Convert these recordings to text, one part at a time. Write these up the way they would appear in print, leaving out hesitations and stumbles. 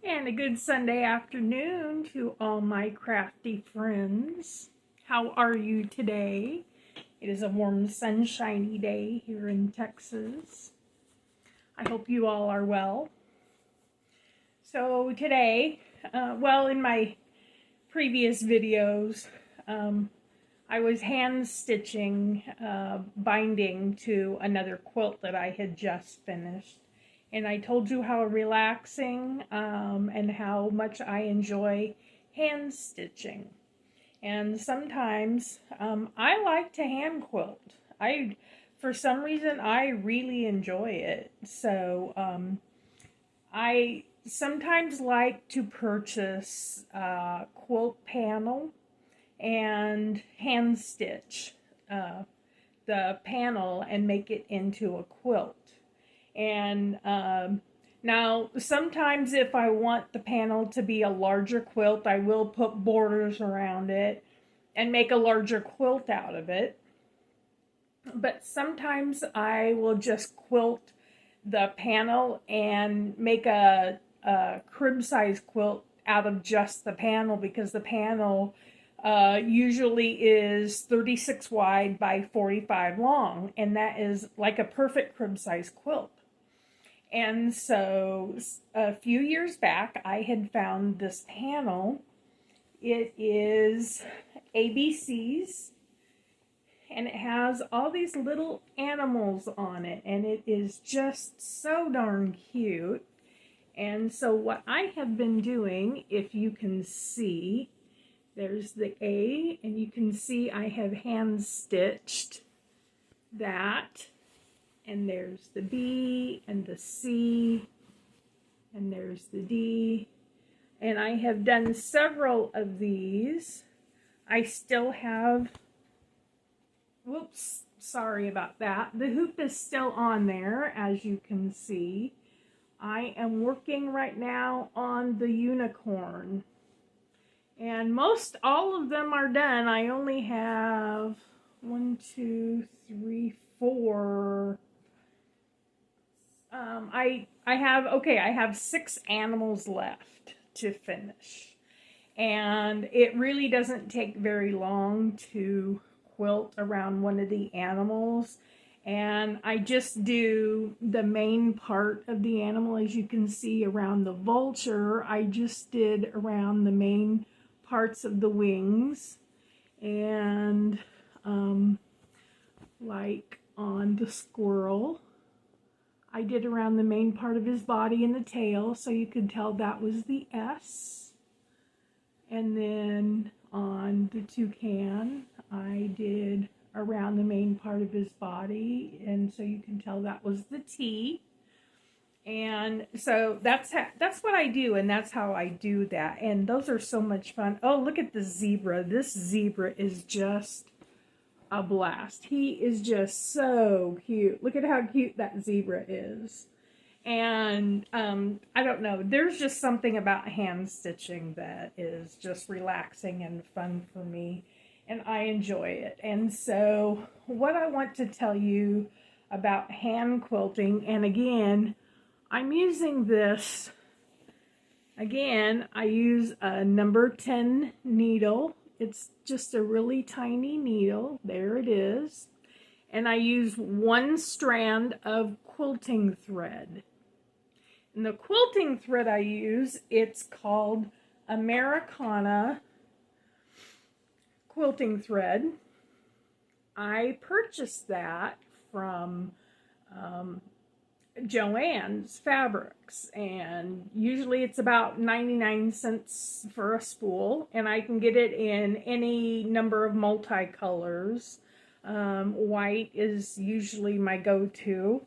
And a good Sunday afternoon to all my crafty friends. How are you today? It is a warm, sunshiny day here in Texas. I hope you all are well. So today, in my previous videos, I was hand stitching binding to another quilt that I had just finished. And I told you how relaxing and how much I enjoy hand stitching. And sometimes I like to hand quilt. For some reason, I really enjoy it. So I sometimes like to purchase a quilt panel and hand stitch the panel and make it into a quilt. And now sometimes if I want the panel to be a larger quilt, I will put borders around it and make a larger quilt out of it. But sometimes I will just quilt the panel and make a crib size quilt out of just the panel, because the panel usually is 36 wide by 45 long, and that is like a perfect crib size quilt. And so a few years back, I had found this panel. It is ABCs, and it has all these little animals on it, and it is just so darn cute. And so what I have been doing, if you can see, there's the A, and you can see I have hand stitched that. And there's the B and the C, and there's the D. And I have done several of these. I still have, whoops, sorry about that. The hoop is still on there, as you can see. I am working right now on the unicorn. And most all of them are done. I only have 1, 2, 3, 4. I have 6 animals left to finish. And it really doesn't take very long to quilt around one of the animals. And I just do the main part of the animal. As you can see around the vulture, I just did around the main parts of the wings. And like on the squirrel, I did around the main part of his body and the tail, so you could tell that was the S. And then on the toucan, I did around the main part of his body, and so you can tell that was the T. And so that's what I do, and that's how I do that. And those are so much fun. Oh, look at the zebra. This zebra is just a blast. He is just so cute. Look at how cute that zebra is. And I don't know, there's just something about hand stitching that is just relaxing and fun for me, and I enjoy it. And so what I want to tell you about hand quilting, and again, I'm using this, again, I use a number 10 needle. It's just a really tiny needle. There it is. And I use 1 strand of quilting thread. And the quilting thread I use, it's called Americana quilting thread. I purchased that from Joann's Fabrics, and usually it's about 99 cents for a spool, and I can get it in any number of multicolors. White is usually my go-to,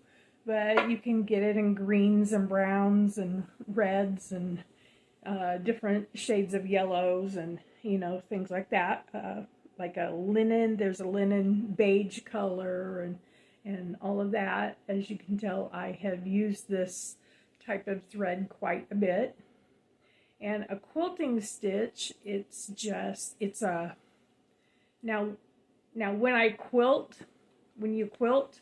but you can get it in greens and browns and reds and different shades of yellows and, you know, things like that. Like a linen, there's a linen beige color and all of that. As you can tell, I have used this type of thread quite a bit. And a quilting stitch, now when you quilt,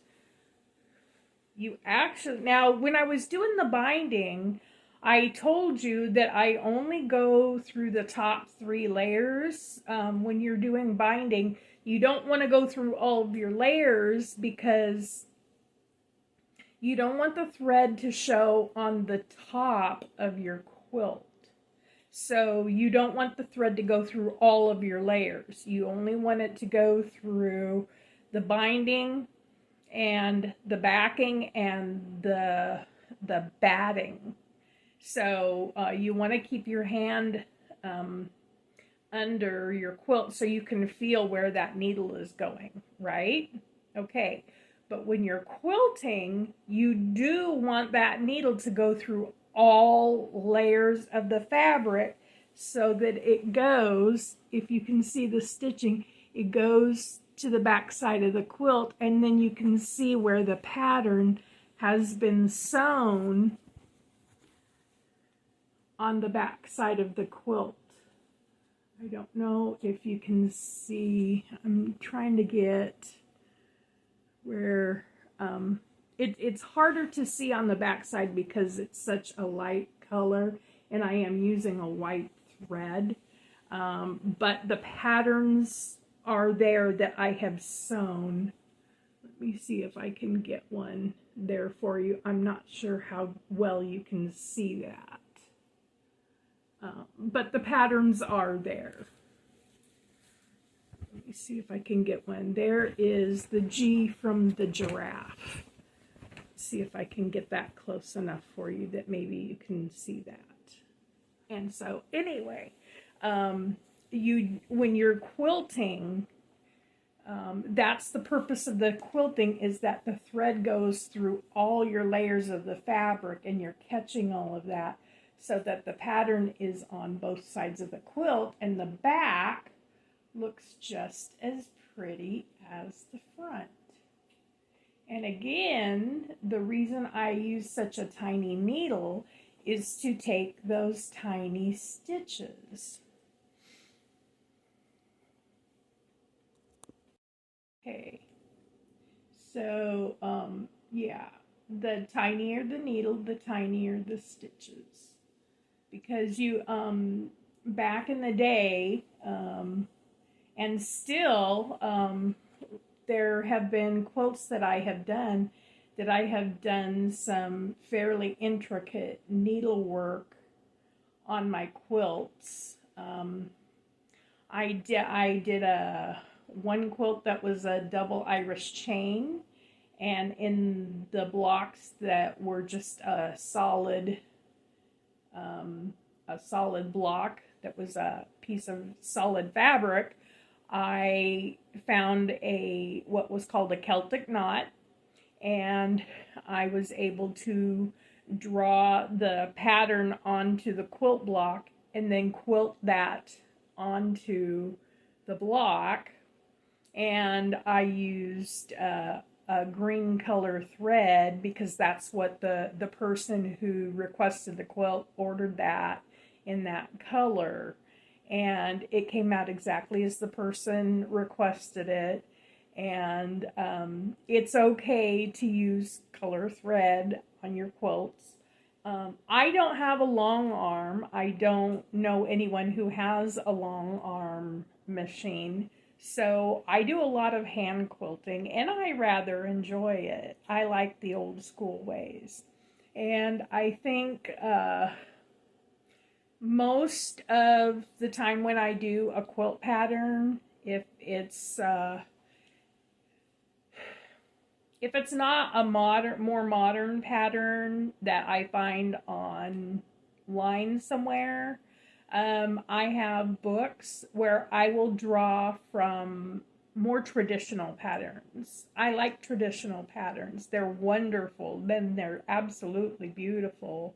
when I was doing the binding, I told you that I only go through the top 3 layers. When you're doing binding, you don't want to go through all of your layers because you don't want the thread to show on the top of your quilt. So you don't want the thread to go through all of your layers. You only want it to go through the binding and the backing and the batting. So you want to keep your hand under your quilt so you can feel where that needle is going, right? Okay, but when you're quilting, you do want that needle to go through all layers of the fabric so that it goes, if you can see the stitching, it goes to the back side of the quilt, and then you can see where the pattern has been sewn on the back side of the quilt. I don't know if you can see, I'm trying to get where, it's harder to see on the back side because it's such a light color and I am using a white thread, but the patterns are there that I have sewn. Let me see if I can get one there for you. I'm not sure how well you can see that. But the patterns are there. Let me see if I can get one. There is the G from the giraffe. Let's see if I can get that close enough for you that maybe you can see that. And so anyway, when you're quilting, that's the purpose of the quilting, is that the thread goes through all your layers of the fabric and you're catching all of that, so that the pattern is on both sides of the quilt and the back looks just as pretty as the front. And again, the reason I use such a tiny needle is to take those tiny stitches. Okay, so yeah, the tinier the needle, the tinier the stitches. Because you, back in the day, and still, there have been quilts that I have done some fairly intricate needlework on my quilts. I did one quilt that was a double Irish chain, and in the blocks that were just a solid block that was a piece of solid fabric, I found what was called a Celtic knot, and I was able to draw the pattern onto the quilt block and then quilt that onto the block. And I used a green color thread because that's what the person who requested the quilt ordered, that in that color, and it came out exactly as the person requested it. And it's okay to use color thread on your quilts. I don't have a long arm. I don't know anyone who has a long arm machine. So I do a lot of hand quilting, and I rather enjoy it. I like the old school ways. And I think most of the time when I do a quilt pattern, if it's not a more modern pattern that I find online somewhere, I have books where I will draw from more traditional patterns. I like traditional patterns. They're wonderful. Then they're absolutely beautiful.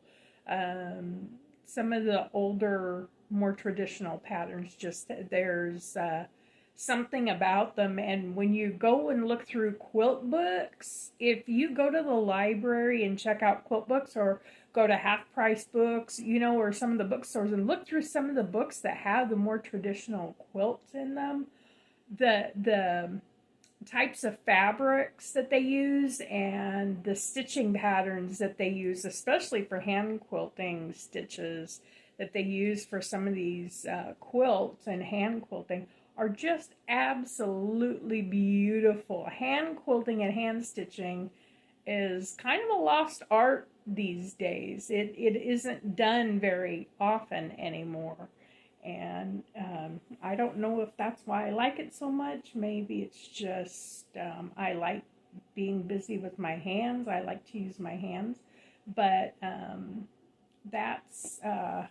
Some of the older, more traditional patterns, just there's something about them. And when you go and look through quilt books, if you go to the library and check out quilt books, or go to Half Price Books, or some of the bookstores, and look through some of the books that have the more traditional quilts in them, the types of fabrics that they use and the stitching patterns that they use, especially for hand quilting stitches that they use for some of these quilts and hand quilting, are just absolutely beautiful. Hand quilting and hand stitching is kind of a lost art these days. It isn't done very often anymore. And I don't know if that's why I like it so much. Maybe it's just I like being busy with my hands. I like to use my hands. But that's kind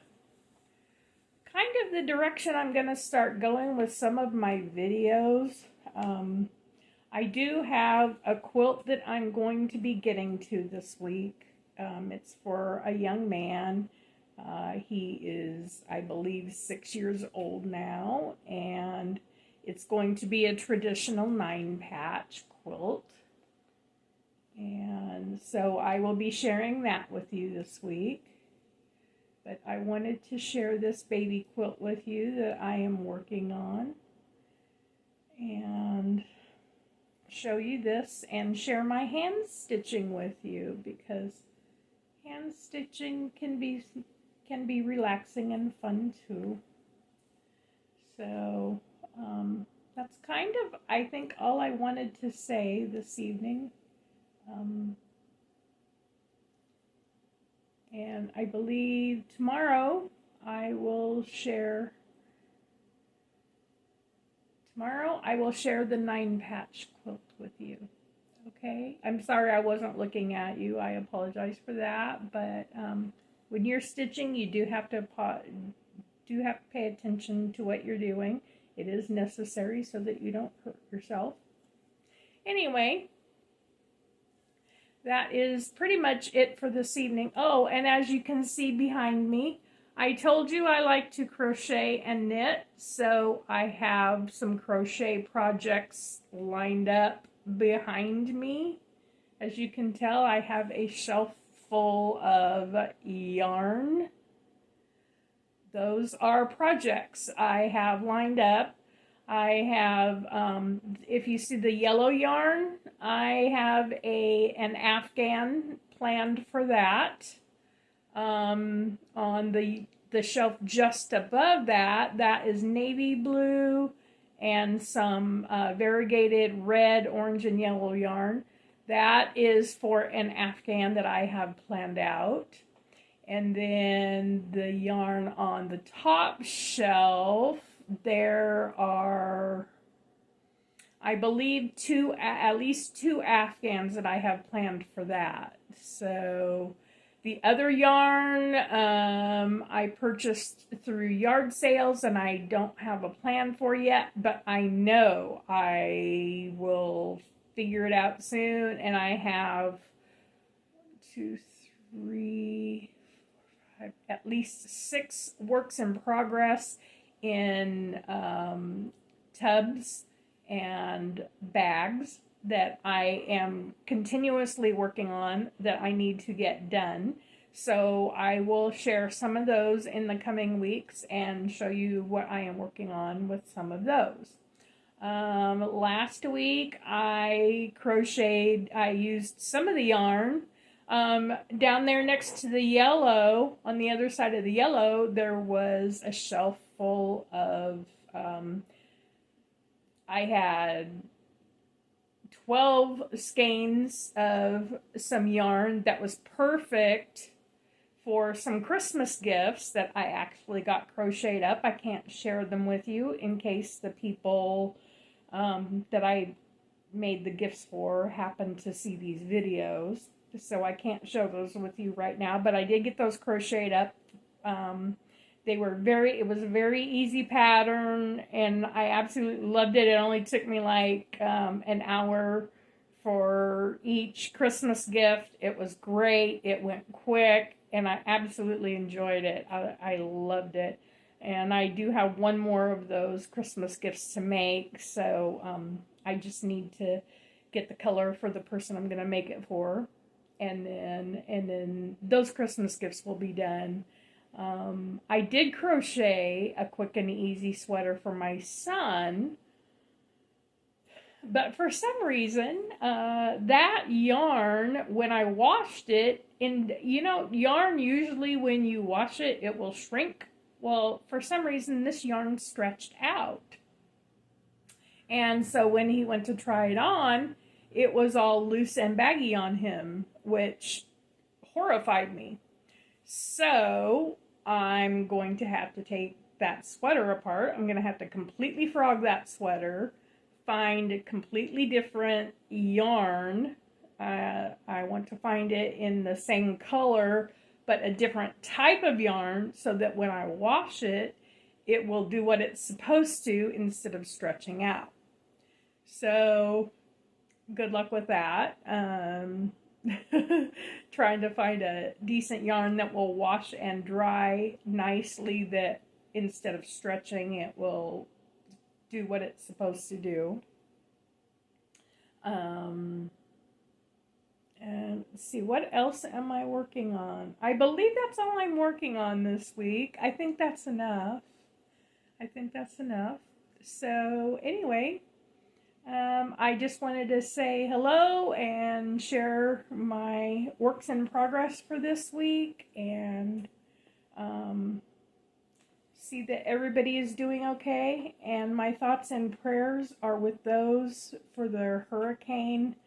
of the direction I'm going to start going with some of my videos. I do have a quilt that I'm going to be getting to this week. It's for a young man. He is, I believe, 6 years old now, and it's going to be a traditional 9-patch quilt. And so I will be sharing that with you this week. But I wanted to share this baby quilt with you that I am working on, and show you this and share my hand stitching with you, because hand stitching can be relaxing and fun too. So that's kind of, I think, all I wanted to say this evening. And I believe tomorrow I will share the 9-patch quilt with you. Okay? I'm sorry I wasn't looking at you. I apologize for that. But when you're stitching, you do have to pay attention to what you're doing. It is necessary so that you don't hurt yourself. Anyway, that is pretty much it for this evening. Oh, and as you can see behind me, I told you I like to crochet and knit, so I have some crochet projects lined up behind me. As you can tell, I have a shelf full of yarn. Those are projects I have lined up. I have, if you see the yellow yarn, I have an Afghan planned for that. On the shelf just above that, that is navy blue and some variegated red, orange, and yellow yarn. That is for an Afghan that I have planned out. And then the yarn on the top shelf, there are, I believe, at least two Afghans that I have planned for that. So the other yarn I purchased through yard sales, and I don't have a plan for yet, but I know I will figure it out soon. And I have 2, 3, 4, 5, at least 6 works in progress in tubs and bags that I am continuously working on that I need to get done. So I will share some of those in the coming weeks and show you what I am working on with some of those. Last week I used some of the yarn. Down there next to the yellow, on the other side of the yellow, there was a shelf full of, I had 12 skeins of some yarn that was perfect for some Christmas gifts that I actually got crocheted up. I can't share them with you in case the people that I made the gifts for happen to see these videos. So I can't show those with you right now, but I did get those crocheted up. It was a very easy pattern, and I absolutely loved it. It only took me like an hour for each Christmas gift. It was great. It went quick, and I absolutely enjoyed it. I loved it. And I do have one more of those Christmas gifts to make, so I just need to get the color for the person I'm going to make it for. And then those Christmas gifts will be done. I did crochet a quick and easy sweater for my son But for some reason, that yarn, when I washed it, and yarn usually when you wash it, it will shrink. Well, for some reason, this yarn stretched out. And so when he went to try it on, it was all loose and baggy on him, which horrified me. So I'm going to have to take that sweater apart. I'm going to have to completely frog that sweater, find a completely different yarn. I want to find it in the same color, but a different type of yarn so that when I wash it, it will do what it's supposed to instead of stretching out. So good luck with that. Trying to find a decent yarn that will wash and dry nicely, that instead of stretching, it will do what it's supposed to do. And let's see, what else am I working on? I believe that's all I'm working on this week. I think that's enough. So anyway, I just wanted to say hello and share my works in progress for this week, and see that everybody is doing okay. And my thoughts and prayers are with those for the hurricane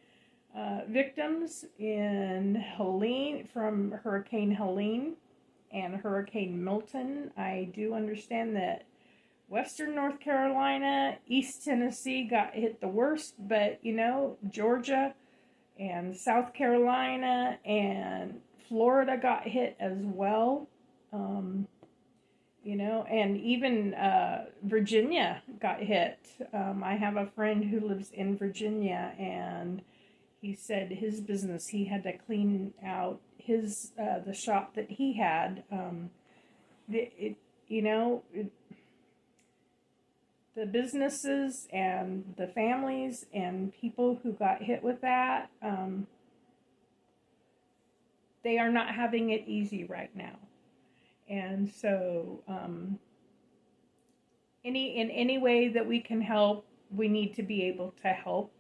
victims in Helene, from Hurricane Helene and Hurricane Milton. I do understand that Western North Carolina, East Tennessee got hit the worst, but Georgia and South Carolina and Florida got hit as well. And even Virginia got hit. I have a friend who lives in Virginia, and he said his business, he had to clean out his the shop that he had. The businesses and the families and people who got hit with that, they are not having it easy right now. And so in any way that we can help, we need to be able to help.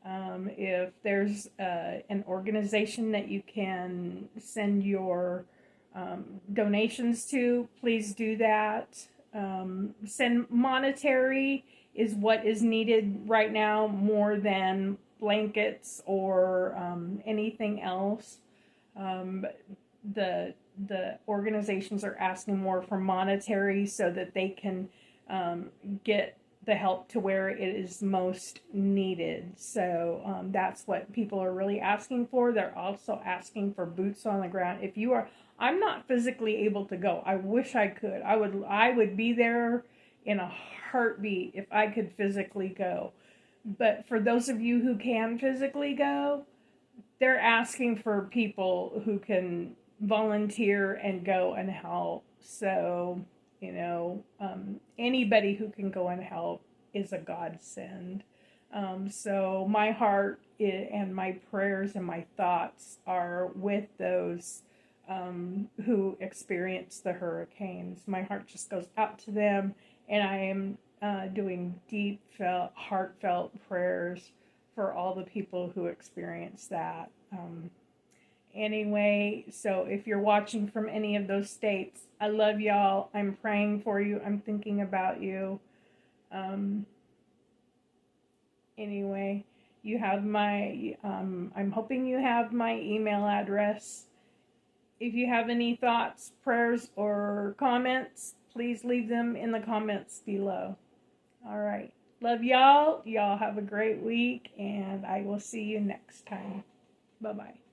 If there's an organization that you can send your donations to, please do that. Send monetary is what is needed right now, more than blankets or anything else. The organizations are asking more for monetary so that they can get the help to where it is most needed. So that's what people are really asking for. They're also asking for boots on the ground. If you are, I'm not physically able to go. I wish I could. I would be there in a heartbeat if I could physically go. But for those of you who can physically go, they're asking for people who can volunteer and go and help. So, anybody who can go and help is a godsend. So my heart and my prayers and my thoughts are with those who experienced the hurricanes. My heart just goes out to them, and I am doing deep, heartfelt prayers for all the people who experienced that. Anyway, so if you're watching from any of those states, I love y'all. I'm praying for you. I'm thinking about you. Anyway, you have my, I'm hoping you have my email address. If you have any thoughts, prayers, or comments, please leave them in the comments below. All right. Love y'all. Y'all have a great week, and I will see you next time. Bye-bye.